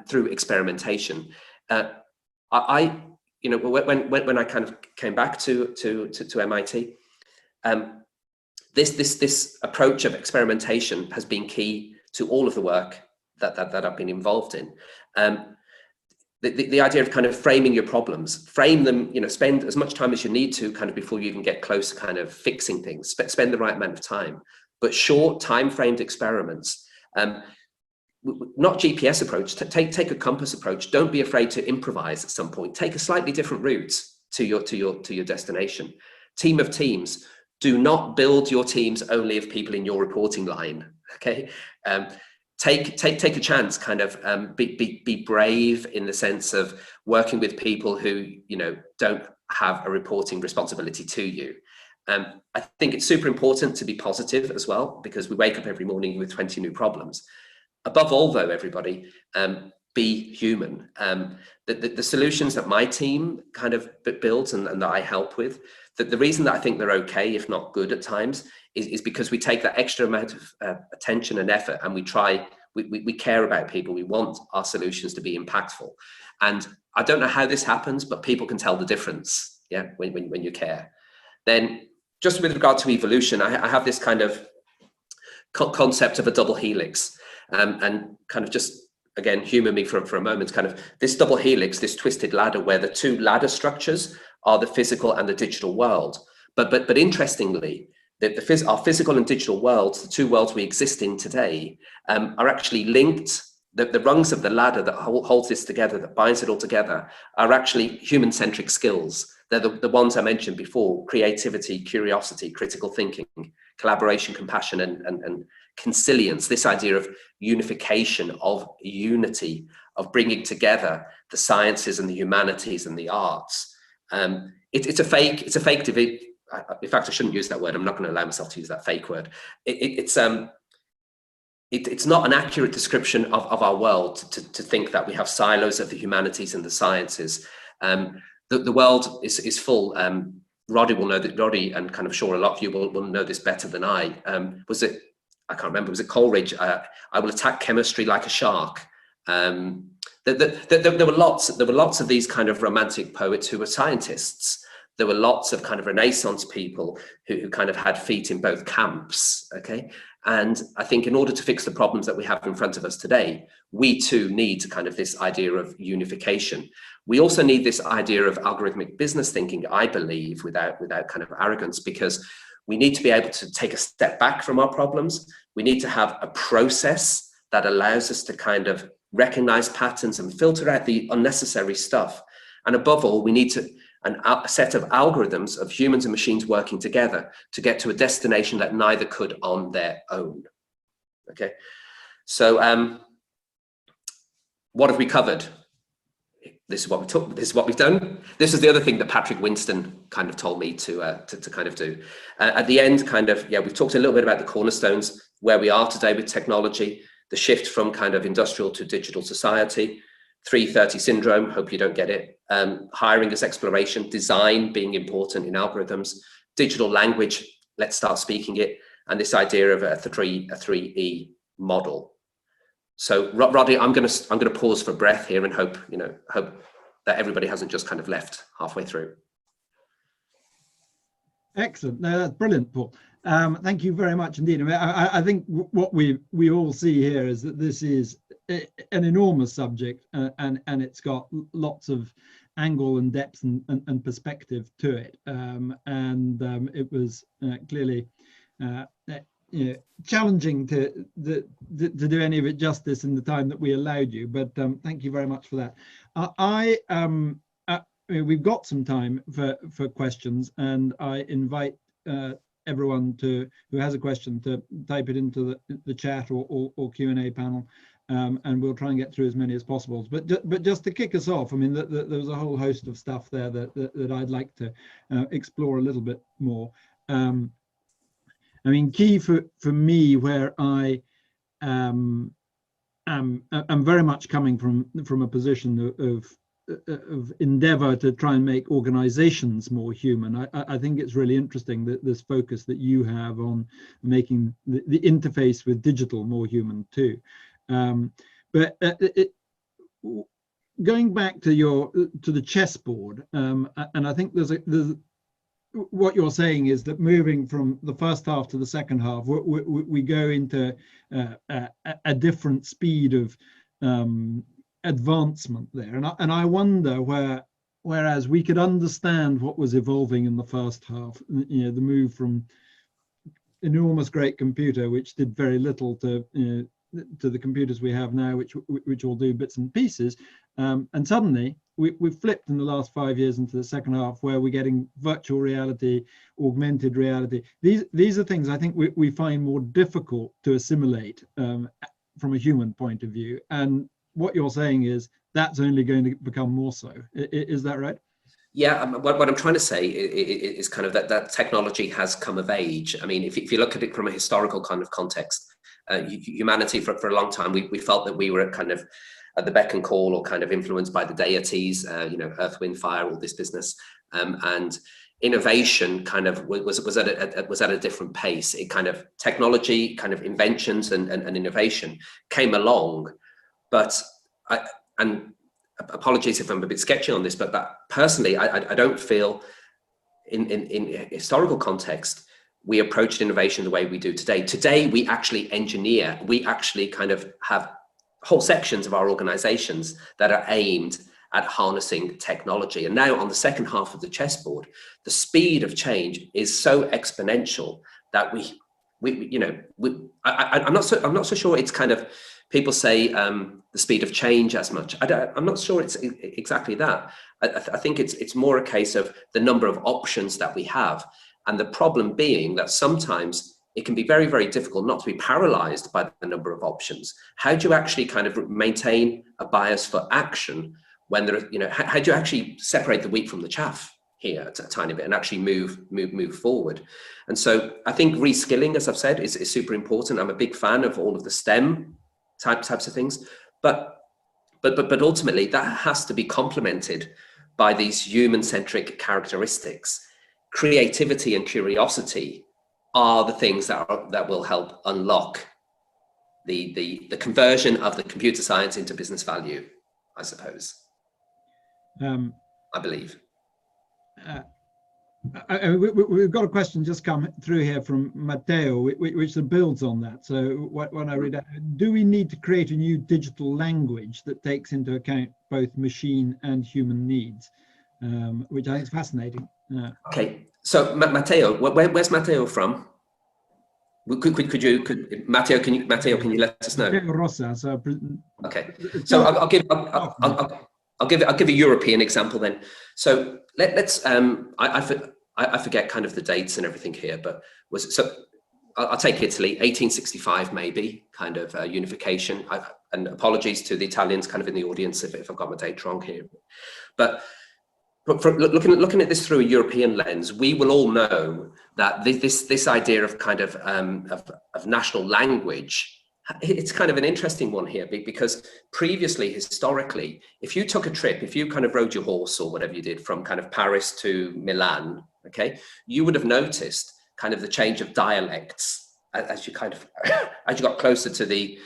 Through experimentation. You know, when I kind of came back to MIT, this approach of experimentation has been key to all of the work that I've been involved in. The idea of kind of framing your problems, frame them, you know, spend as much time as you need to kind of before you even get close to kind of fixing things, spend the right amount of time, but short time-framed experiments. Not GPS approach, take a compass approach. Don't be afraid to improvise at some point. Take a slightly different route to your destination. Team of teams. Do not build your teams only of people in your reporting line. Okay, take a chance. Kind of be brave in the sense of working with people who, you know, don't have a reporting responsibility to you. I think it's super important to be positive as well, because we wake up every morning with 20 new problems. Above all, though, everybody, be human. The solutions that my team kind of builds and that I help with, the reason that I think they're okay, if not good at times, is because we take that extra amount of attention and effort, and we care about people. We want our solutions to be impactful. And I don't know how this happens, but people can tell the difference, yeah, when you care. Then, just with regard to evolution, I have this kind of concept of a double helix. And kind of just, again, humor me for a moment, kind of this double helix, this twisted ladder, where the two ladder structures are the physical and the digital world. But interestingly, our physical and digital worlds, the two worlds we exist in today, are actually linked. The rungs of the ladder that holds this together, that binds it all together, are actually human-centric skills. They're the ones I mentioned before: creativity, curiosity, critical thinking, collaboration, compassion, and consilience. This idea of unification, of unity, of bringing together the sciences and the humanities and the arts. It's a fake division. In fact, I shouldn't use that word. I'm not going to allow myself to use that fake word. It's not an accurate description of our world to think that we have silos of the humanities and the sciences. The world is full. Roddy will know that, Roddy, and kind of sure a lot of you will know this better than I. I can't remember, was it Coleridge? I will attack chemistry like a shark. There were lots of these kind of romantic poets who were scientists. There were lots of kind of Renaissance people who kind of had feet in both camps, okay? And I think in order to fix the problems that we have in front of us today, we too need kind of this idea of unification. We also need this idea of algorithmic business thinking, I believe, without kind of arrogance, because we need to be able to take a step back from our problems. We need to have a process that allows us to kind of recognize patterns and filter out the unnecessary stuff. And above all, we need a set of algorithms of humans and machines working together to get to a destination that neither could on their own. Okay, so what have we covered? This is what we took. This is what we've done. This is the other thing that Patrick Winston kind of told me to kind of do. At the end, kind of, yeah, we've talked a little bit about the cornerstones, where we are today with technology, the shift from kind of industrial to digital society, 330 syndrome, hope you don't get it, hiring as exploration, design being important in algorithms, digital language, let's start speaking it, and this idea of a 3E model. So Roddy, I'm going to pause for breath here and hope that everybody hasn't just kind of left halfway through. Excellent. No, that's brilliant, Paul. Thank you very much indeed. I think what we all see here is that this is an enormous subject, and it's got lots of angle and depth and perspective to it. It was clearly challenging to do any of it justice in the time that we allowed you, but thank you very much for that. We've got some time for questions, and I invite everyone who has a question to type it into the chat or Q&A panel, and we'll try and get through as many as possible. But just to kick us off, I mean, there was a whole host of stuff there that I'd like to explore a little bit more. I mean, key for me, where I am very much coming from a position of endeavor to try and make organizations more human. I think it's really interesting that this focus that you have on making the interface with digital more human too. Going back to the chessboard, and I think there's what you're saying is that moving from the first half to the second half, we go into a different speed of advancement there, and I wonder whereas we could understand what was evolving in the first half, the move from enormous great computer which did very little to the computers we have now, which all do bits and pieces, and suddenly we've flipped in the last 5 years into the second half, where we're getting virtual reality, augmented reality. These are things I think we find more difficult to assimilate from a human point of view, and what you're saying is that's only going to become more so. Is that right? Yeah, what I'm trying to say is kind of that technology has come of age. I mean, if you look at it from a historical kind of context, humanity for a long time, we felt that we were kind of at the beck and call, or kind of influenced by the deities, earth, wind, fire, all this business, and innovation kind of was at a different pace. It kind of technology, kind of inventions and innovation came along, but apologies if I'm a bit sketchy on this, but personally, I don't feel in historical context we approached innovation the way we do today. Today, we actually engineer, we actually kind of have whole sections of our organizations that are aimed at harnessing technology. And now on the second half of the chessboard, the speed of change is so exponential that I'm not so sure it's kind of, people say the speed of change as much. I'm not sure it's exactly that. I think it's more a case of the number of options that we have. And the problem being that sometimes it can be very, very difficult not to be paralyzed by the number of options. How do you actually kind of maintain a bias for action when there are, how do you actually separate the wheat from the chaff here a tiny bit and actually move forward? And so I think reskilling, as I've said, is super important. I'm a big fan of all of the STEM types of things, but ultimately that has to be complemented by these human-centric characteristics. creativity and curiosity are the things that will help unlock the conversion of the computer science into business value, I suppose. I believe. We've got a question just come through here from Matteo, which builds on that. So when I read it, do we need to create a new digital language that takes into account both machine and human needs? Which I think is fascinating. Okay, so Matteo, where's Matteo from? Matteo, can you let us know? Matteo Rossa. So okay, so I'll give a European example then. So let's I forget kind of the dates and everything here, but I'll take Italy, 1865 maybe, kind of unification. And apologies to the Italians kind of in the audience if I've got my date wrong here. But for looking at this through a European lens, we will all know that this idea of kind of national language, it's kind of an interesting one here, because previously, historically, if you took a trip, if you kind of rode your horse or whatever you did from kind of Paris to Milan, okay, you would have noticed kind of the change of dialects as you kind of as you got closer to the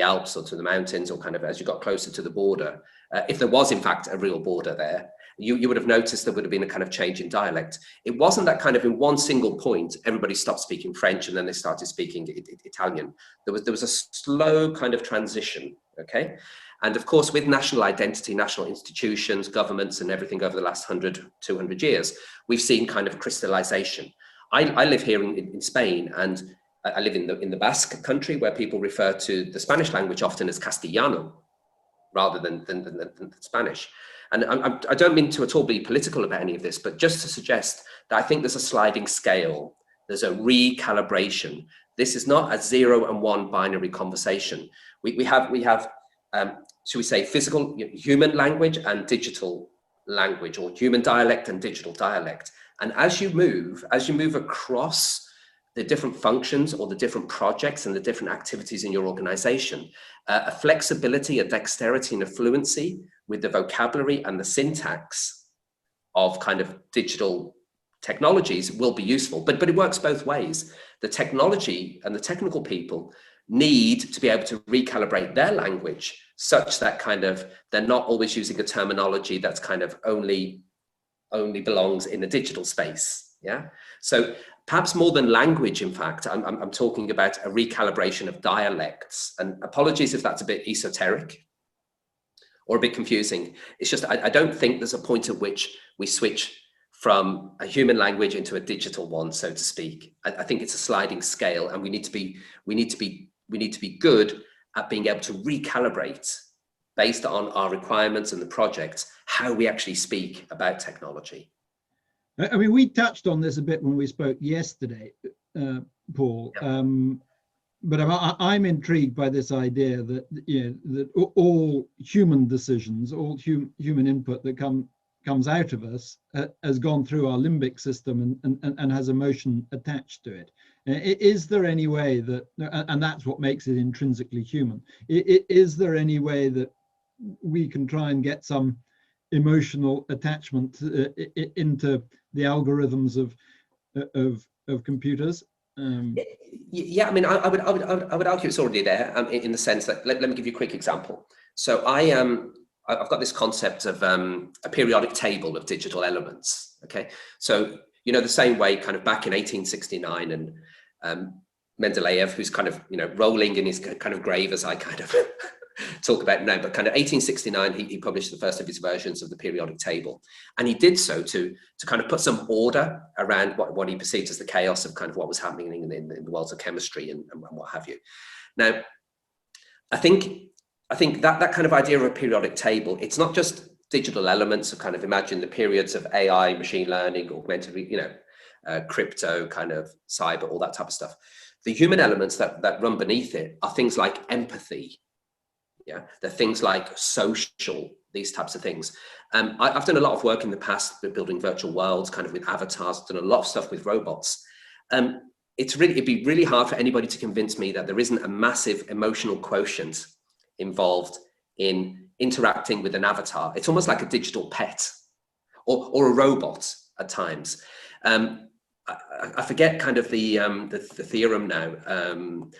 Alps or to the mountains, or kind of as you got closer to the border. If there was in fact a real border there, you would have noticed there would have been a kind of change in dialect. It wasn't that kind of in one single point, everybody stopped speaking French and then they started speaking Italian. There was a slow kind of transition, okay? And of course, with national identity, national institutions, governments and everything over the last 100, 200 years, we've seen kind of crystallization. I live here in Spain, and I live in the Basque country, where people refer to the Spanish language often as Castellano rather than Spanish. And I don't mean to at all be political about any of this, but just to suggest that I think there's a sliding scale. There's a recalibration. This is not a 0 and 1 binary conversation. We have should we say physical, human language and digital language, or human dialect and digital dialect. And as you move across the different functions or the different projects and the different activities in your organization, a flexibility, a dexterity and a fluency with the vocabulary and the syntax of kind of digital technologies will be useful, but it works both ways. The technology and the technical people need to be able to recalibrate their language such that kind of they're not always using a terminology that's kind of only belongs in the digital space. Yeah. So perhaps more than language, in fact, I'm talking about a recalibration of dialects. And apologies if that's a bit esoteric or a bit confusing. It's just I don't think there's a point at which we switch from a human language into a digital one, so to speak. I think it's a sliding scale, and we need to be good at being able to recalibrate based on our requirements and the projects, how we actually speak about technology. I mean, we touched on this a bit when we spoke yesterday, Paul. Yeah. But I'm intrigued by this idea that that all human decisions, all human input that comes out of us has gone through our limbic system and has emotion attached to it. Is there any way that, and that's what makes it intrinsically human, is there any way that we can try and get some emotional attachment into the algorithms of computers? Yeah, I mean, I would argue it's already there, in the sense that let me give you a quick example. So I've got this concept of a periodic table of digital elements. Okay, so the same way, kind of back in 1869, and Mendeleev, who's kind of rolling in his kind of grave as I kind of talk about now, but kind of 1869, he published the first of his versions of the periodic table, and he did so to kind of put some order around what he perceived as the chaos of kind of what was happening in the worlds of chemistry and what have you. Now, I think that kind of idea of a periodic table, it's not just digital elements of kind of imagine the periods of AI, machine learning, augmented, crypto, kind of cyber, all that type of stuff. The human elements that run beneath it are things like empathy. Yeah, they're things like social, these types of things. I've done a lot of work in the past with building virtual worlds, kind of with avatars, done a lot of stuff with robots. It'd be really hard for anybody to convince me that there isn't a massive emotional quotient involved in interacting with an avatar. It's almost like a digital pet or a robot. at times. I forget kind of the theorem now,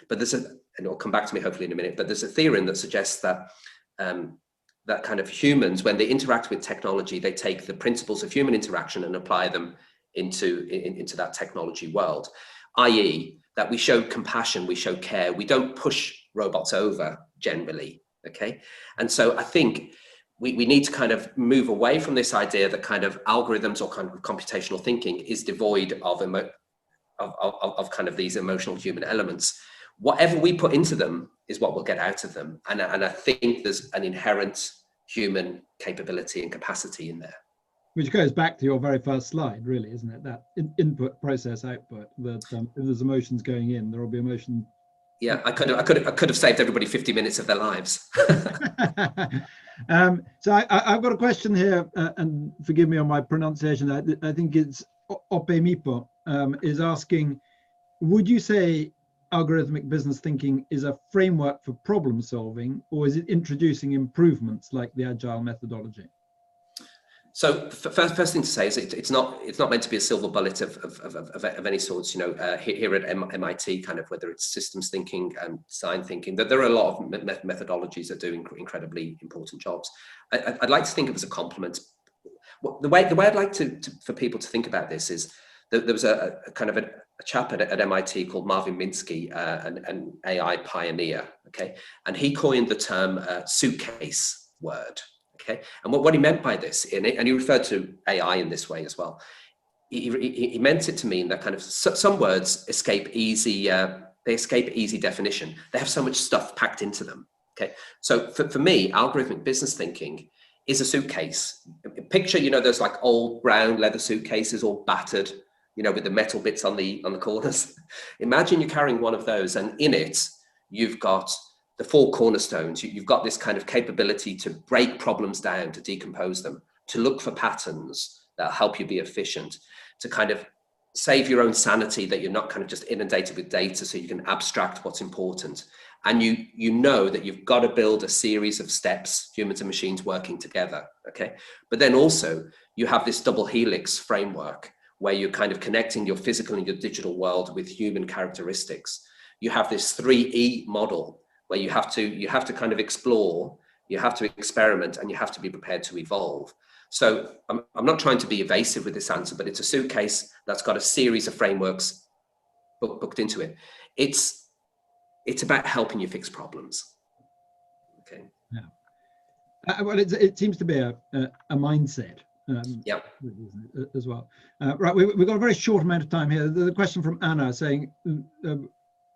but there's and it'll come back to me hopefully in a minute, but there's a theorem that suggests that that kind of humans, when they interact with technology, they take the principles of human interaction and apply them into that technology world, i.e. that we show compassion, we show care, we don't push robots over generally, okay? And so I think we need to kind of move away from this idea that kind of algorithms or kind of computational thinking is devoid of kind of these emotional human elements. Whatever we put into them is what we'll get out of them. And I think there's an inherent human capability and capacity in there. Which goes back to your very first slide, really, isn't it? That input, process, output, that if there's emotions going in, there will be emotion. Yeah, I could have saved everybody 50 minutes of their lives. So I've got a question here, and forgive me on my pronunciation. I think it's Opemipo is asking, would you say algorithmic business thinking is a framework for problem solving, or is it introducing improvements like the agile methodology? So first thing to say is it's not meant to be a silver bullet of any sorts. You know, here at MIT, kind of whether it's systems thinking and design thinking, that there are a lot of methodologies that do incredibly important jobs. I'd like to think of it as a complement. The way I'd like for people to think about this is that there was a kind of a chap at MIT called Marvin Minsky, an AI pioneer. Okay, and he coined the term suitcase word. Okay, and what he meant by this, and he referred to AI in this way as well, he meant it to mean that kind of some words escape easy, they escape easy definition. They have so much stuff packed into them. Okay, so for me, algorithmic business thinking is a suitcase. Picture, you know, those like old brown leather suitcases, all battered, you know, with the metal bits on the corners. Imagine you're carrying one of those, and in it, you've got the 4 cornerstones. You've got this kind of capability to break problems down, to decompose them, to look for patterns that help you be efficient, to kind of save your own sanity, that you're not kind of just inundated with data, so you can abstract what's important. And you know that you've got to build a series of steps, humans and machines working together, okay? But then also you have this double helix framework where you're kind of connecting your physical and your digital world with human characteristics. You have this 3E model where you have to kind of explore, you have to experiment, and you have to be prepared to evolve. So I'm not trying to be evasive with this answer, but it's a suitcase that's got a series of frameworks booked into it. It's about helping you fix problems. Okay. Yeah. Well, it seems to be a mindset. Yeah. As well. Right, we've got a very short amount of time here. There's a question from Anna saying,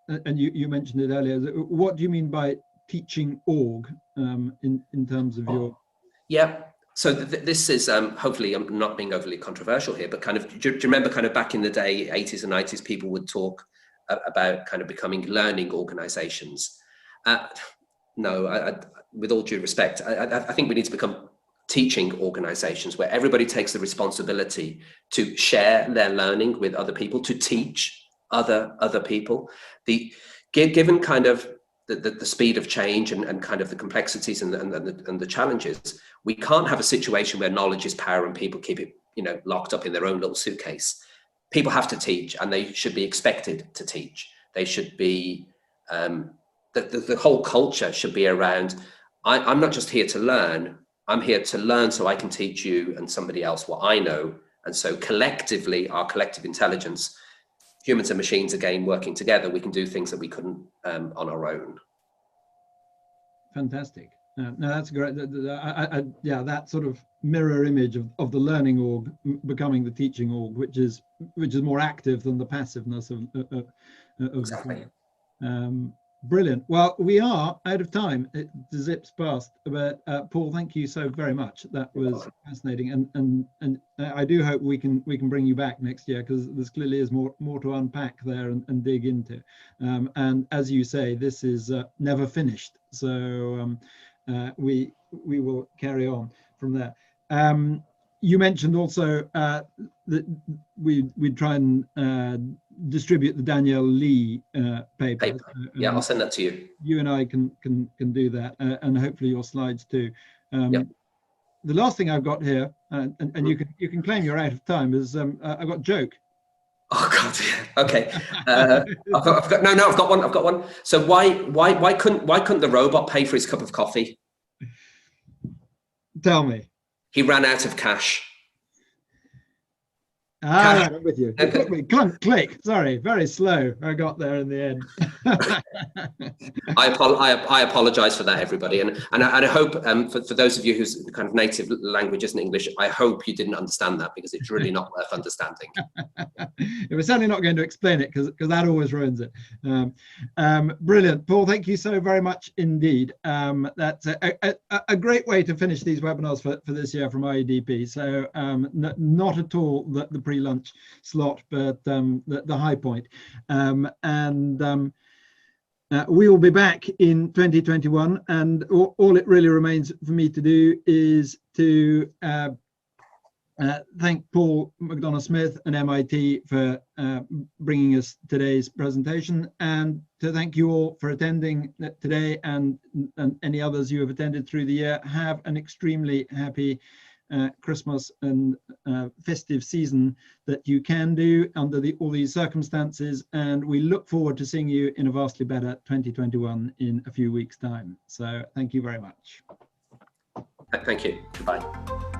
and you mentioned it earlier, what do you mean by teaching org in terms of your... Yeah, so this is, hopefully I'm not being overly controversial here, but kind of, do you remember kind of back in the day, 80s and 90s, people would talk about kind of becoming learning organizations. No, with all due respect, I think we need to become teaching organizations where everybody takes the responsibility to share their learning with other people, to teach other people. Given kind of the speed of change and kind of the complexities and the challenges, we can't have a situation where knowledge is power and people keep it, you know, locked up in their own little suitcase. People have to teach, and they should be expected to teach. They should be, the whole culture should be around, I'm not just here to learn, I'm here to learn so I can teach you and somebody else what I know. And so collectively, our collective intelligence, humans and machines, again, working together, we can do things that we couldn't on our own. Fantastic. No, that's great. Yeah, that sort of mirror image of the learning org becoming the teaching org, which is more active than the passiveness of Exactly. Brilliant. Well, we are out of time. It zips past, but Paul, thank you so very much. That was fascinating, and I do hope we can bring you back next year, because there's clearly is more to unpack there and dig into. And as you say, this is never finished, so we will carry on from there. You mentioned also that we'd try and distribute the Danielle Lee paper. Yeah, I'll send that to you. You and I can do that, and hopefully your slides too. Yep. the last thing I've got here, and you can claim you're out of time, is I've got joke. Oh God! Okay, I've got one. So why couldn't the robot pay for his cup of coffee? Tell me. He ran out of cash. Right, I'm with you. It took me clunk, click. Sorry, very slow. I got there in the end. I apologize for that, everybody, and I hope for those of you whose kind of native language isn't English, I hope you didn't understand that, because it's really not worth understanding. We're certainly not going to explain it, because that always ruins it. Brilliant, Paul. Thank you so very much indeed. That's a great way to finish these webinars for this year from IEDP. So not at all the pre-lunch slot, but the high point. We will be back in 2021, and all it really remains for me to do is to thank Paul McDonagh-Smith and MIT for bringing us today's presentation, and to thank you all for attending today, and any others you have attended through the year. Have an extremely happy Christmas and festive season that you can do under all these circumstances, and we look forward to seeing you in a vastly better 2021 in a few weeks' time. So thank you very much. Thank you. Goodbye.